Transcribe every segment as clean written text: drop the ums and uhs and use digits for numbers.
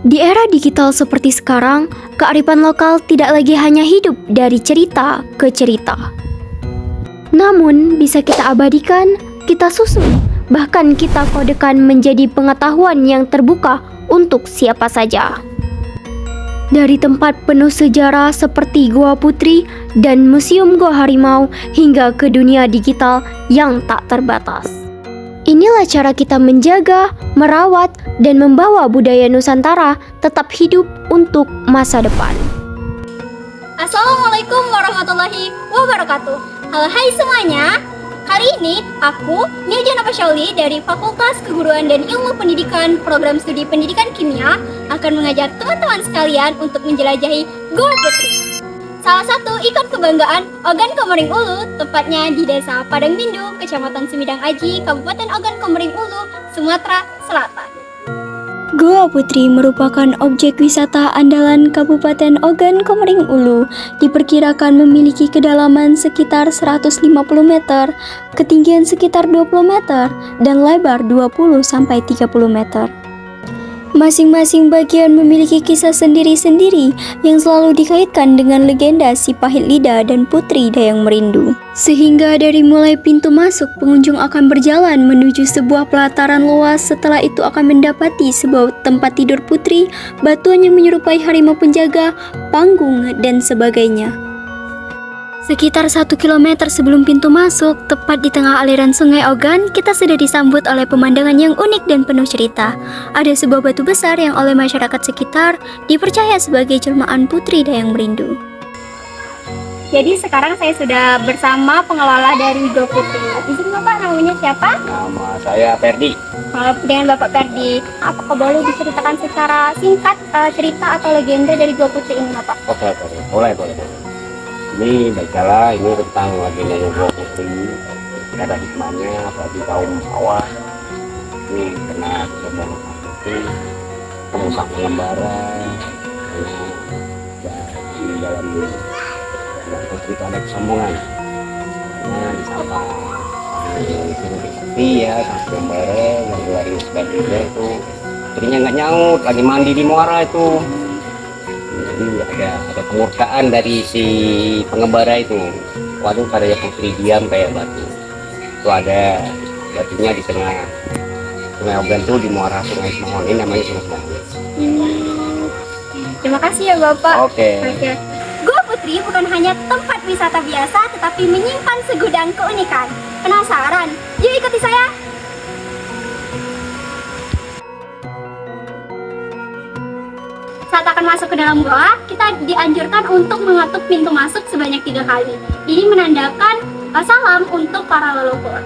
Di era digital seperti sekarang, kearifan lokal tidak lagi hanya hidup dari cerita ke cerita. Namun, bisa kita abadikan, kita susun, bahkan kita kodekan menjadi pengetahuan yang terbuka untuk siapa saja. Dari tempat penuh sejarah seperti Goa Putri dan Museum Goa Harimau hingga ke dunia digital yang tak terbatas. Inilah cara kita menjaga, merawat, dan membawa budaya Nusantara tetap hidup untuk masa depan. Assalamualaikum warahmatullahi wabarakatuh. Halo hai semuanya. Kali ini aku, Nirja Napasyauli dari Fakultas Keguruan dan Ilmu Pendidikan Program Studi Pendidikan Kimia akan mengajak teman-teman sekalian untuk menjelajahi Goa Putri. Salah satu ikon kebanggaan Ogan Komering Ulu, tepatnya di Desa Padang Bindu, Kecamatan Sumidang Aji, Kabupaten Ogan Komering Ulu, Sumatera Selatan. Goa Putri merupakan objek wisata andalan Kabupaten Ogan Komering Ulu. Diperkirakan memiliki kedalaman sekitar 150 meter, ketinggian sekitar 20 meter, dan lebar 20-30 meter. Masing-masing bagian memiliki kisah sendiri-sendiri yang selalu dikaitkan dengan legenda si Pahit Lida dan Putri Dayang Merindu. Sehingga dari mulai pintu masuk, pengunjung akan berjalan menuju sebuah pelataran luas. Setelah itu akan mendapati sebuah tempat tidur putri, batuan yang menyerupai harimau penjaga, panggung, dan sebagainya. Sekitar 1 kilometer sebelum pintu masuk, tepat di tengah aliran sungai Ogan, kita sudah disambut oleh pemandangan yang unik dan penuh cerita. Ada sebuah batu besar yang oleh masyarakat sekitar dipercaya sebagai jelmaan Putri Dayang Merindu. Jadi sekarang saya sudah bersama pengelola dari Goa Putri. Izin Bapak, namanya siapa? Nama saya Ferdi. Dengan Bapak Ferdi, apakah boleh diceritakan secara singkat cerita atau legenda dari Goa Putri ini, Bapak? Boleh. Ini baiklah, ini tentang legendanya Goa Putri. Ada hikmahnya bagi kaum bawah. Ini kena kesombongan Putri, perusak pengembara, di dalam Putri itu ada kesombongan. Karena disapa seperti ya, sang pengembara yang keluarin sepeda itu, istrinya nggak nyaut, lagi mandi di muara itu. Jadi ada kemurkaan dari si pengembara itu. Waduh, padanya Putri diam kayak batu. Itu ada batunya di tengah Sungai Ogan tuh, di muara Sungai Semangon. Ini namanya Sungai Semangon. Terima kasih ya Bapak. Oke. Goa Putri bukan hanya tempat wisata biasa, tetapi menyimpan segudang keunikan. Penasaran? Yuk ikuti saya. Saat akan masuk ke dalam goa, kita dianjurkan untuk mengetuk pintu masuk sebanyak 3 kali. Ini menandakan salam untuk para leluhur.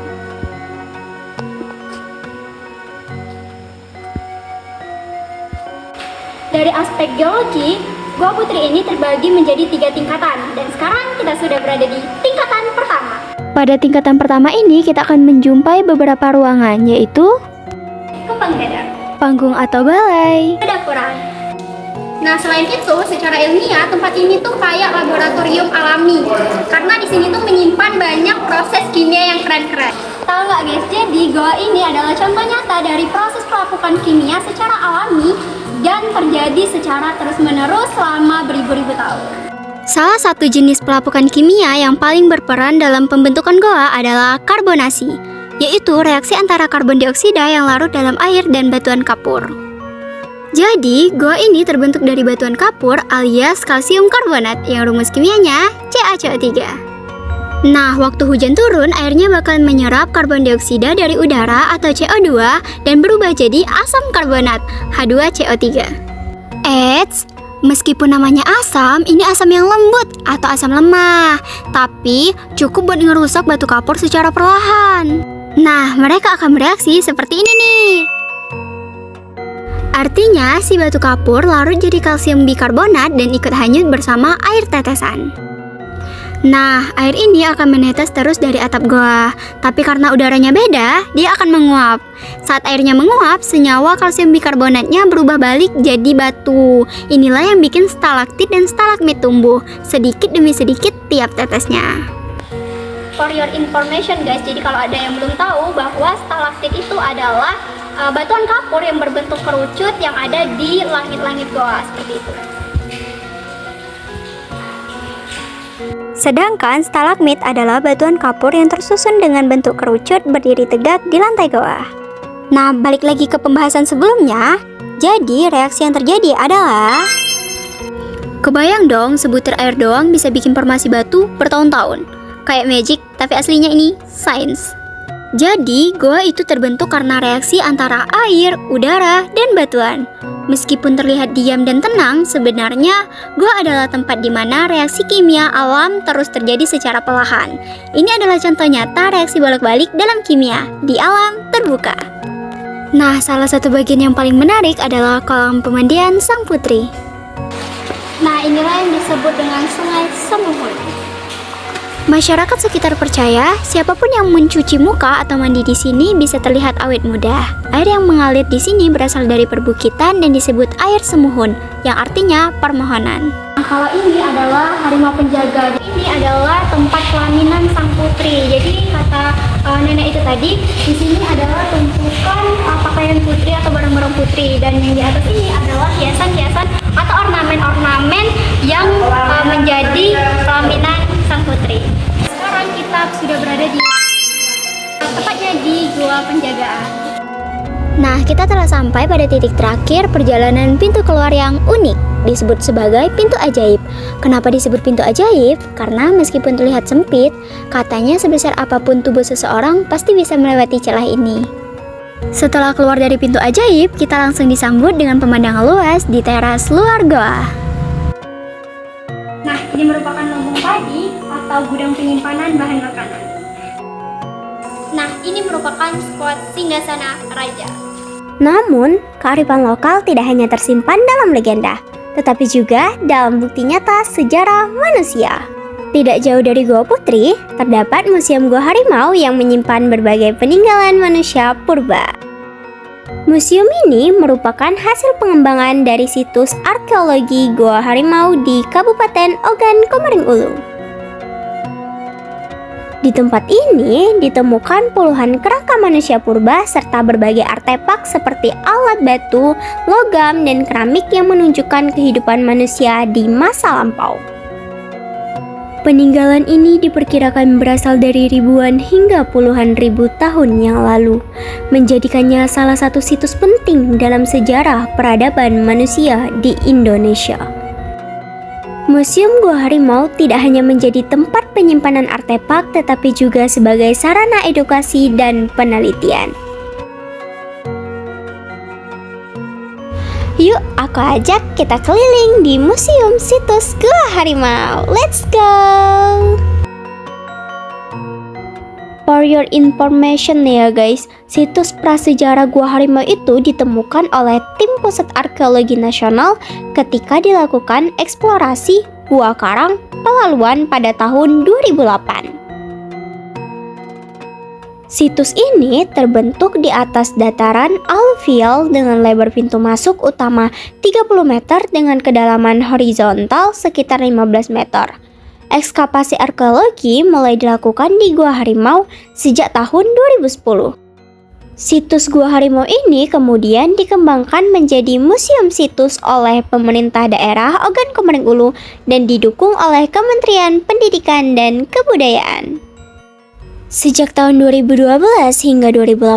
Dari aspek geologi, Goa Putri ini terbagi menjadi 3 tingkatan, dan sekarang kita sudah berada di tingkatan pertama. Pada tingkatan pertama ini, kita akan menjumpai beberapa ruangan, yaitu Kembang dadar, panggung atau balai, pedapuran. Nah, selain itu, secara ilmiah tempat ini tuh kayak laboratorium alami, karena di sini tuh menyimpan banyak proses kimia yang keren-keren. Tahu nggak guys? Jadi goa ini adalah contoh nyata dari proses pelapukan kimia secara alami dan terjadi secara terus-menerus selama beribu-ribu tahun. Salah satu jenis pelapukan kimia yang paling berperan dalam pembentukan goa adalah karbonasi, yaitu reaksi antara karbon dioksida yang larut dalam air dan batuan kapur. Jadi, goa ini terbentuk dari batuan kapur alias kalsium karbonat yang rumus kimianya CaCO3. Nah, waktu hujan turun, airnya bakal menyerap karbon dioksida dari udara atau CO2 dan berubah jadi asam karbonat H2CO3. Eits, meskipun namanya asam, ini asam yang lembut atau asam lemah, tapi cukup buat ngerusak batu kapur secara perlahan. Nah, mereka akan bereaksi seperti ini nih. Artinya, si batu kapur larut jadi kalsium bikarbonat dan ikut hanyut bersama air tetesan. Nah, air ini akan menetes terus dari atap goa, tapi karena udaranya beda, dia akan menguap. Saat airnya menguap, senyawa kalsium bikarbonatnya berubah balik jadi batu. Inilah yang bikin stalaktit dan stalagmit tumbuh, sedikit demi sedikit tiap tetesnya. For your information guys, jadi kalau ada yang belum tahu bahwa stalaktit itu adalah batuan kapur yang berbentuk kerucut yang ada di langit-langit goa seperti itu. Sedangkan stalagmit adalah batuan kapur yang tersusun dengan bentuk kerucut berdiri tegak di lantai goa. Nah, balik lagi ke pembahasan sebelumnya. Jadi, reaksi yang terjadi adalah kebayang dong, sebutir air doang bisa bikin formasi batu bertahun-tahun. Kayak magic, tapi aslinya ini sains. Jadi, goa itu terbentuk karena reaksi antara air, udara, dan batuan. Meskipun terlihat diam dan tenang, sebenarnya goa adalah tempat di mana reaksi kimia alam terus terjadi secara perlahan. Ini adalah contoh nyata reaksi bolak-balik dalam kimia di alam terbuka. Nah, salah satu bagian yang paling menarik adalah kolam pemandian Sang Putri. Nah, inilah yang disebut dengan Sungai Semuhun. Masyarakat sekitar percaya, siapapun yang mencuci muka atau mandi di sini bisa terlihat awet muda. Air yang mengalir di sini berasal dari perbukitan dan disebut air semuhun, yang artinya permohonan. Nah, kalau ini adalah harimau penjaga. Ini adalah tempat pelaminan Sang Putri. Jadi kata nenek itu tadi, di sini adalah tumpukan pakaian putri atau barang-barang putri, dan yang di atas ini adalah hiasan-hiasan atau ornamen-ornamen yang menjadi pelaminan Sang Putri. Sekarang kita sudah berada di tepatnya di Gua Penjagaan. Nah, kita telah sampai pada titik terakhir perjalanan pintu keluar yang unik, disebut sebagai pintu ajaib. Kenapa disebut pintu ajaib? Karena meskipun terlihat sempit, katanya sebesar apapun tubuh seseorang pasti bisa melewati celah ini. Setelah keluar dari pintu ajaib, kita langsung disambut dengan pemandangan luas di teras luar goa. Nah, ini merupakan lumbung padi atau gudang penyimpanan bahan makanan. Nah, ini merupakan spot singgasana raja. Namun, kearifan lokal tidak hanya tersimpan dalam legenda, tetapi juga dalam bukti nyata sejarah manusia. Tidak jauh dari Goa Putri, terdapat Museum Gua Harimau yang menyimpan berbagai peninggalan manusia purba. Museum ini merupakan hasil pengembangan dari situs arkeologi Goa Harimau di Kabupaten Ogan Komering Ulu. Di tempat ini ditemukan puluhan kerangka manusia purba serta berbagai artefak seperti alat batu, logam, dan keramik yang menunjukkan kehidupan manusia di masa lampau. Peninggalan ini diperkirakan berasal dari ribuan hingga puluhan ribu tahun yang lalu, menjadikannya salah satu situs penting dalam sejarah peradaban manusia di Indonesia. Museum Gua Harimau tidak hanya menjadi tempat penyimpanan artefak, tetapi juga sebagai sarana edukasi dan penelitian. Yuk, aku ajak kita keliling di Museum Situs Gua Harimau. Let's go! For your information nih ya guys, situs prasejarah Gua Harimau itu ditemukan oleh tim Pusat Arkeologi Nasional ketika dilakukan eksplorasi Gua Karang Pelaluan pada tahun 2008. Situs ini terbentuk di atas dataran aluvial dengan lebar pintu masuk utama 30 meter dengan kedalaman horizontal sekitar 15 meter. Ekskavasi arkeologi mulai dilakukan di Gua Harimau sejak tahun 2010. Situs Gua Harimau ini kemudian dikembangkan menjadi museum situs oleh pemerintah daerah Ogan Komering Ulu dan didukung oleh Kementerian Pendidikan dan Kebudayaan. Sejak tahun 2012 hingga 2018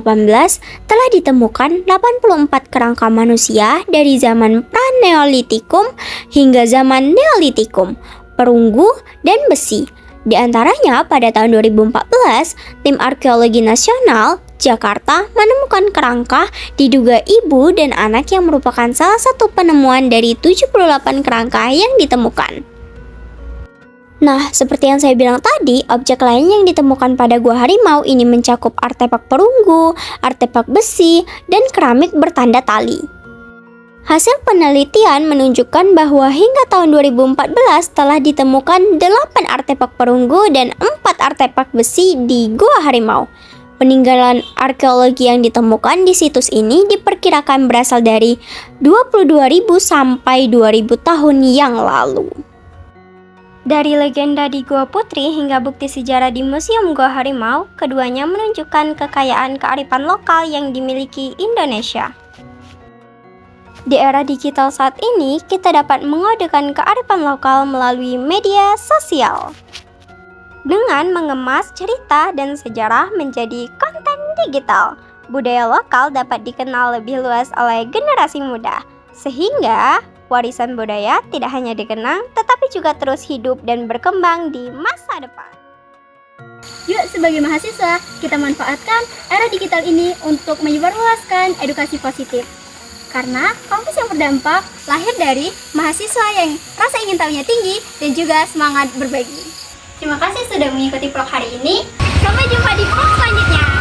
telah ditemukan 84 kerangka manusia dari zaman pra-neolitikum hingga zaman neolitikum, perunggu, dan besi. Di antaranya pada tahun 2014, tim Arkeologi Nasional Jakarta menemukan kerangka diduga ibu dan anak yang merupakan salah satu penemuan dari 78 kerangka yang ditemukan. Nah, seperti yang saya bilang tadi, objek lain yang ditemukan pada Gua Harimau ini mencakup artefak perunggu, artefak besi, dan keramik bertanda tali. Hasil penelitian menunjukkan bahwa hingga tahun 2014 telah ditemukan 8 artefak perunggu dan 4 artefak besi di Gua Harimau. Peninggalan arkeologi yang ditemukan di situs ini diperkirakan berasal dari 22.000 sampai 2.000 tahun yang lalu. Dari legenda di Gua Putri hingga bukti sejarah di Museum Gua Harimau, keduanya menunjukkan kekayaan kearifan lokal yang dimiliki Indonesia. Di era digital saat ini, kita dapat mengodekan kearifan lokal melalui media sosial. Dengan mengemas cerita dan sejarah menjadi konten digital, budaya lokal dapat dikenal lebih luas oleh generasi muda, sehingga warisan budaya tidak hanya dikenang, tetapi juga terus hidup dan berkembang di masa depan. Yuk, sebagai mahasiswa, kita manfaatkan era digital ini untuk menyebarluaskan edukasi positif. Karena kampus yang berdampak lahir dari mahasiswa yang rasa ingin tahunya tinggi dan juga semangat berbagi. Terima kasih sudah mengikuti vlog hari ini. Sampai jumpa di vlog selanjutnya.